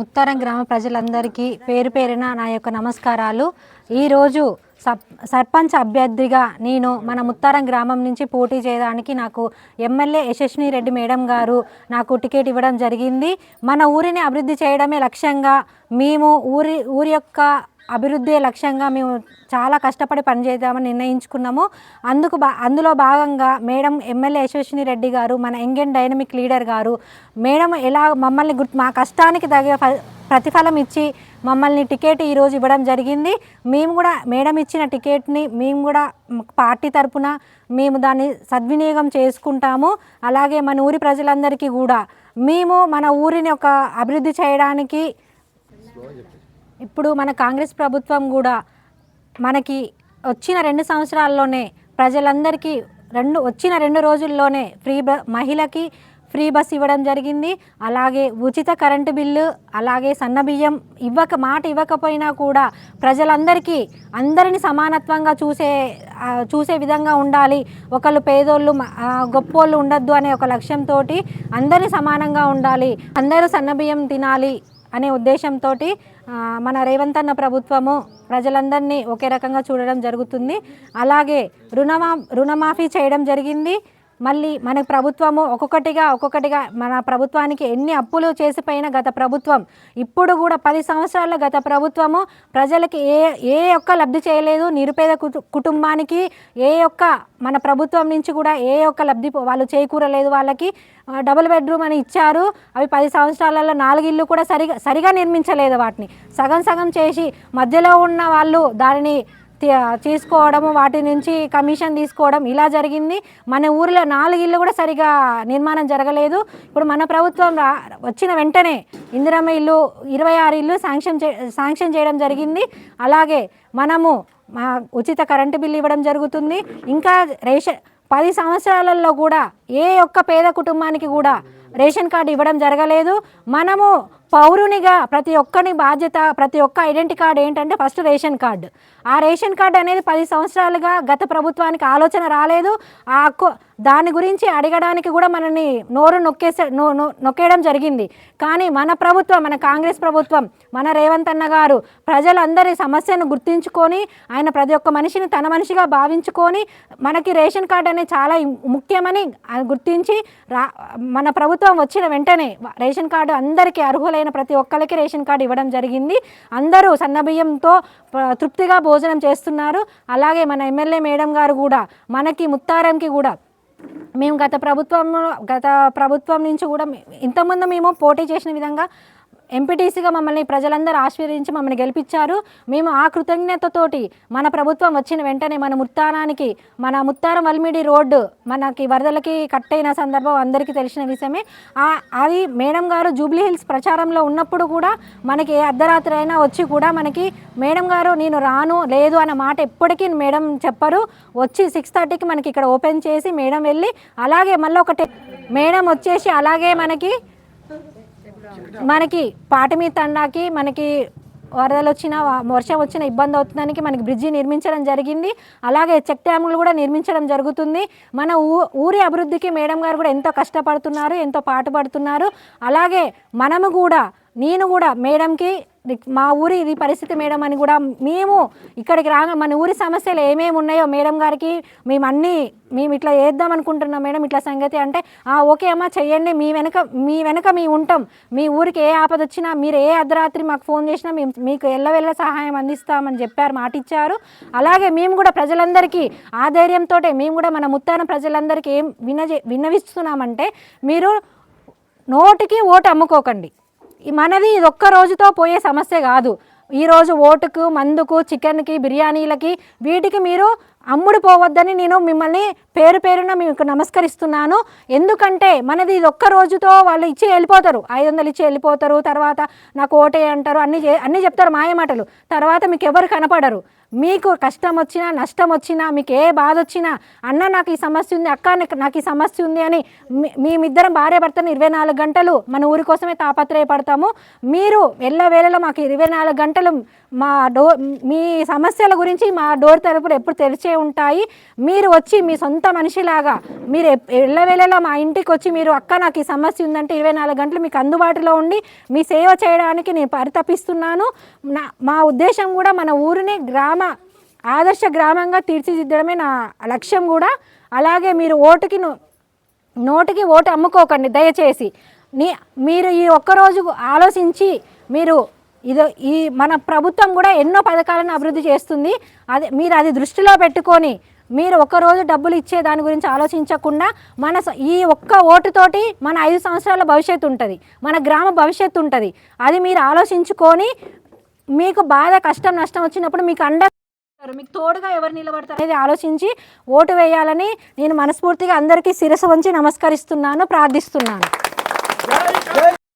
ముత్తారం గ్రామ ప్రజలందరికీ పేరు పేరున నా యొక్క నమస్కారాలు. ఈరోజు సర్పంచ్ అభ్యర్థిగా నేను మన ముత్తారం గ్రామం నుంచి పోటీ చేయడానికి నాకు ఎమ్మెల్యే యశస్విని రెడ్డి మేడం గారు నాకు టికెట్ ఇవ్వడం జరిగింది. మన ఊరిని అభివృద్ధి చేయడమే లక్ష్యంగా మేము ఊరి యొక్క అభివృద్ధి లక్ష్యంగా మేము చాలా కష్టపడి పనిచేద్దామని నిర్ణయించుకున్నాము. అందులో భాగంగా మేడం ఎమ్మెల్యే యశస్విని రెడ్డి గారు మన యంగ్ అండ్ డైనమిక్ లీడర్ గారు మేడం ఎలా మమ్మల్ని మా కష్టానికి తగ్గ ప్రతిఫలం ఇచ్చి మమ్మల్ని టికెట్ ఈరోజు ఇవ్వడం జరిగింది. మేము కూడా మేడం ఇచ్చిన టికెట్ని మేము కూడా పార్టీ తరపున మేము దాన్ని సద్వినియోగం చేసుకుంటాము. అలాగే మన ఊరి ప్రజలందరికీ కూడా మేము మన ఊరిని ఒక అభివృద్ధి చేయడానికి ఇప్పుడు మన కాంగ్రెస్ ప్రభుత్వం కూడా మనకి వచ్చిన 2 సంవత్సరాల్లోనే ప్రజలందరికీ వచ్చిన 2 రోజుల్లోనే మహిళకి ఫ్రీ బస్ ఇవ్వడం జరిగింది. అలాగే ఉచిత కరెంటు బిల్లు, అలాగే సన్నబియ్యం మాట ఇవ్వకపోయినా కూడా అందరినీ సమానత్వంగా చూసే విధంగా ఉండాలి. ఒకళ్ళు పేదోళ్ళు గొప్పోళ్ళు ఉండొద్దు అనే ఒక లక్ష్యంతో అందరినీ సమానంగా ఉండాలి, అందరూ సన్నబియ్యం తినాలి అనే ఉద్దేశంతో మన రేవంత్ అన్న ప్రభుత్వము ప్రజలందరినీ ఒకే రకంగా చూడడం జరుగుతుంది. అలాగే రుణమాఫీ చేయడం జరిగింది. మళ్ళీ మన ప్రభుత్వము ఒక్కొక్కటిగా మన ప్రభుత్వానికి ఎన్ని అప్పులు చేసిపోయిన గత ప్రభుత్వం ఇప్పుడు కూడా 10 సంవత్సరాల గత ప్రభుత్వము ప్రజలకి ఏ ఒక్క లబ్ధి చేయలేదు. నిరుపేద కుటుంబానికి మన ప్రభుత్వం నుంచి కూడా ఏ ఒక్క లబ్ధి వాళ్ళు చేకూరలేదు. వాళ్ళకి డబుల్ బెడ్రూమ్ అని ఇచ్చారు. అవి 10 సంవత్సరాలలో 4 ఇళ్ళు కూడా సరిగా నిర్మించలేదు. వాటిని సగం చేసి మధ్యలో ఉన్న వాళ్ళు దానిని తీసుకోవడము, వాటి నుంచి కమిషన్ తీసుకోవడం ఇలా జరిగింది. మన ఊరిలో 4 ఇళ్ళు కూడా సరిగా నిర్మాణం జరగలేదు. ఇప్పుడు మన ప్రభుత్వం వచ్చిన వెంటనే ఇందిరమ్మ ఇల్లు 26 ఇల్లు శాంక్షన్ చేయడం జరిగింది. అలాగే మనము ఉచిత కరెంటు బిల్లు ఇవ్వడం జరుగుతుంది. ఇంకా 10 సంవత్సరాలలో కూడా ఏ ఒక్క పేద కుటుంబానికి కూడా రేషన్ కార్డు ఇవ్వడం జరగలేదు. మనము పౌరునిగా ప్రతి ఒక్కరి బాధ్యత, ప్రతి ఒక్క ఐడెంటిటీ కార్డు ఏంటంటే ఫస్ట్ రేషన్ కార్డు. ఆ రేషన్ కార్డు అనేది 10 సంవత్సరాలుగా గత ప్రభుత్వానికి ఆలోచన రాలేదు. దాని గురించి అడగడానికి కూడా మనని నోరు నొక్కేయడం జరిగింది. కానీ మన ప్రభుత్వం, మన కాంగ్రెస్ ప్రభుత్వం, మన రేవంత్ అన్న గారు ప్రజలందరి సమస్యను గుర్తించుకొని ఆయన ప్రతి ఒక్క మనిషిని తన మనిషిగా భావించుకొని మనకి రేషన్ కార్డు అనేది చాలా ముఖ్యమని గుర్తించి మన ప్రభుత్వం వచ్చిన వెంటనే రేషన్ కార్డు అందరికీ అర్హులైన ప్రతి ఒక్కరికి రేషన్ కార్డు ఇవ్వడం జరిగింది. అందరూ సన్నబియ్యంతో తృప్తిగా భోజనం చేస్తున్నారు. అలాగే మన ఎమ్మెల్యే మేడం గారు కూడా మనకి ముత్తారంకి కూడా మేము గత ప్రభుత్వం నుంచి కూడా ఇంతకుముందు మేము పోటీ చేసిన విధంగా ఎంపీటీసీగా మమ్మల్ని ప్రజలందరూ ఆశీర్వదించి మమ్మల్ని గెలిపించారు. మేము ఆ కృతజ్ఞతతోటి మన ప్రభుత్వం వచ్చిన వెంటనే మన ముత్తారం వల్మిడి రోడ్డు మనకి వరదలకి కట్టయిన సందర్భం అందరికీ తెలిసిన విషయమే. అది మేడం గారు జూబ్లీ హిల్స్ ప్రచారంలో ఉన్నప్పుడు కూడా మనకి ఏ అర్ధరాత్రి అయినా వచ్చి కూడా మనకి మేడం గారు నేను రాను లేదు అన్న మాట ఎప్పటికీ మేడం చెప్పరు. వచ్చి 6:30కి మనకి ఇక్కడ ఓపెన్ చేసి మేడం వెళ్ళి అలాగే మళ్ళీ మేడం వచ్చేసి అలాగే మనకి పాటమీ తండాకి మనకి వరదలు వచ్చినా వర్షం వచ్చిన ఇబ్బంది అవుతుందానికి మనకి బ్రిడ్జి నిర్మించడం జరిగింది. అలాగే చెక్ డ్యాములు కూడా నిర్మించడం జరుగుతుంది. మన ఊరి అభివృద్ధికి మేడం గారు కూడా ఎంతో కష్టపడుతున్నారు, ఎంతో పాటుపడుతున్నారు. అలాగే నేను కూడా మేడంకి మా ఊరి ఇది పరిస్థితి మేడం అని కూడా మేము ఇక్కడికి మన ఊరి సమస్యలు ఏమేమి ఉన్నాయో మేడం గారికి మేము ఇట్లా చేద్దాం అనుకుంటున్నాం మేడం ఇట్లా సంగతి అంటే ఓకే అమ్మ చెయ్యండి, మీ వెనక మేము ఉంటాం, మీ ఊరికి ఏ ఆపద వచ్చినా మీరు ఏ అర్ధరాత్రి మాకు ఫోన్ చేసినా మీకు ఎల్లవెల్ల సహాయం అందిస్తామని చెప్పారు, మాట ఇచ్చారు. అలాగే మేము కూడా ప్రజలందరికీ ఆ ధైర్యంతో మేము కూడా మన ముత్తారం ప్రజలందరికీ ఏం విన్నవిస్తున్నామంటే మీరు నోటికి ఓటు అమ్ముకోకండి. మనది ఇది ఒక్క రోజుతో పోయే సమస్య కాదు. ఈరోజు ఓటుకు, మందుకు, చికెన్కి, బిర్యానీలకి వీటికి మీరు అమ్ముడు పోవద్దని నేను మిమ్మల్ని పేరున మీకు నమస్కరిస్తున్నాను. ఎందుకంటే మనది ఇది ఒక్క రోజుతో వాళ్ళు ఇచ్చి వెళ్ళిపోతారు, 500 ఇచ్చి వెళ్ళిపోతారు. తర్వాత నాకు ఓటే అంటారు, అన్నీ చెప్తారు మాయమాటలు. తర్వాత మీకు ఎవరు కనపడరు. మీకు కష్టం వచ్చినా నష్టం వచ్చినా మీకు ఏ బాధ వచ్చినా అన్న నాకు ఈ సమస్య ఉంది, అక్క నాకు ఈ సమస్య ఉంది అని మేమిద్దరం భార్య భర్తను 24 గంటలు మన ఊరి కోసమే తాపత్రయపడతాము. మీరు ఎల్లవేళలో మాకు 24 గంటలు మీ సమస్యల గురించి మా డోర్ తలుపులు ఎప్పుడు తెరిచే ఉంటాయి. మీరు వచ్చి మీ సొంత మనిషిలాగా మీరు ఎల్లవేళలో మా ఇంటికి వచ్చి మీరు అక్క నాకు ఈ సమస్య ఉందంటే 24 గంటలు మీకు అందుబాటులో ఉండి మీ సేవ చేయడానికి నేను పరితపిస్తున్నాను. మా ఉద్దేశం కూడా మన ఊరిని ఆదర్శ గ్రామంగా తీర్చిదిద్దడమే నా లక్ష్యం కూడా. అలాగే మీరు నోటికి ఓటు అమ్ముకోకండి దయచేసి. మీరు ఈ ఒక్కరోజు ఆలోచించి ఈ మన ప్రభుత్వం కూడా ఎన్నో పథకాలను అభివృద్ధి చేస్తుంది. మీరు అది దృష్టిలో పెట్టుకొని మీరు ఒక్కరోజు డబ్బులు ఇచ్చే దాని గురించి ఆలోచించకుండా ఈ ఒక్క ఓటుతోటి మన 5 సంవత్సరాల భవిష్యత్తు ఉంటుంది, మన గ్రామ భవిష్యత్తు ఉంటుంది. అది మీరు ఆలోచించుకొని మీకు బాధ కష్టం నష్టం వచ్చినప్పుడు మీకు తోడుగా ఎవరు నిలబడతారు అనేది ఆలోచించి ఓటు వేయాలని నేను మనస్ఫూర్తిగా అందరికీ శిరస్సు వంచి నమస్కరిస్తున్నాను, ప్రార్థిస్తున్నాను.